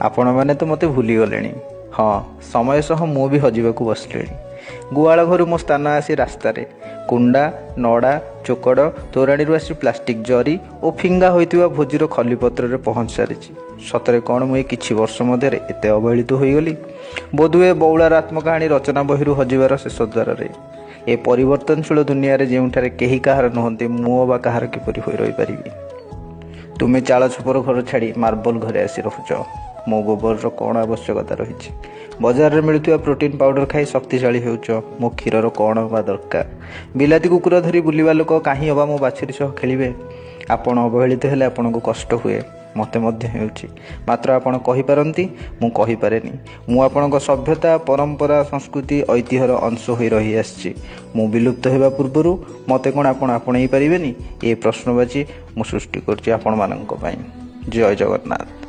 ଆପଣମାନେ ତ ମୋତେ ଭୁଲିଗଲେଣି। ହଁ, ସମୟ ସହ ମୁଁ ବି ହଜିବାକୁ ବସିଲିଣି। ଗୁହାଳ ଘରୁ ମୋ ସ୍ଥାନ ଆସି ରାସ୍ତାରେ। କୁଣ୍ଡା, ନଡ଼ା, ଚୋକଡ଼, ତୋରାଣୀରୁ ଆସି ପ୍ଲାଷ୍ଟିକ୍ ଜରି ଓ ଫିଙ୍ଗା ହୋଇଥିବା ଭୋଜିର ଖଲିପତ୍ରରେ ପହଞ୍ଚି ସାରିଛି। ସତରେ କ'ଣ ମୁଁ ଏ କିଛି ବର୍ଷ ମଧ୍ୟରେ ଏତେ ଅବହେଳିତ ହୋଇଗଲି? ବୋଧହୁଏ ବଉଳାର ଆତ୍ମକାହାଣୀ ରଚନା ବହିରୁ ହଜିବାର ଶେଷ ଦ୍ୱାରରେ। ଏ ପରିବର୍ତ୍ତନଶୀଳ ଦୁନିଆରେ ଯେଉଁଠାରେ କେହି କାହାର ନୁହନ୍ତି, ମୁଁ ଅବା କାହାର କିପରି ହୋଇ ରହିପାରିବି? ତୁମେ ଚାଳ ଛପର ଘର ଛାଡ଼ି ମାର୍ବଲ ଘରେ ଆସି ରହୁଛ। ମୋ ଗୋବରର କ'ଣ ଆବଶ୍ୟକତା ରହିଛି? ବଜାରରେ ମିଳୁଥିବା ପ୍ରୋଟିନ୍ ପାଉଡ଼ର ଖାଇ ଶକ୍ତିଶାଳୀ ହେଉଛ। ମୋ କ୍ଷୀରର କ'ଣ ବା ଦରକାର? ବିଲାତି କୁକୁର ଧରି ବୁଲିବା ଲୋକ କାହିଁ ଅବା ମୋ ବାଛୁରୀ ସହ ଖେଳିବେ? ଆପଣ ଅବହେଳିତ ହେଲେ ଆପଣଙ୍କୁ କଷ୍ଟ ହୁଏ, ମୋତେ ମଧ୍ୟ ହେଉଛି। ମାତ୍ର ଆପଣ କହିପାରନ୍ତି, ମୁଁ କହିପାରେନି। ମୁଁ ଆପଣଙ୍କ ସଭ୍ୟତା, ପରମ୍ପରା, ସଂସ୍କୃତି, ଐତିହ୍ୟର ଅଂଶ ହୋଇ ରହିଆସିଛି। ମୁଁ ବିଲୁପ୍ତ ହେବା ପୂର୍ବରୁ ମୋତେ କ'ଣ ଆପଣ ଆପଣେଇ ପାରିବେନି? ଏ ପ୍ରଶ୍ନବାଚୀ ମୁଁ ସୃଷ୍ଟି କରୁଛି ଆପଣମାନଙ୍କ ପାଇଁ। ଜୟ ଜଗନ୍ନାଥ।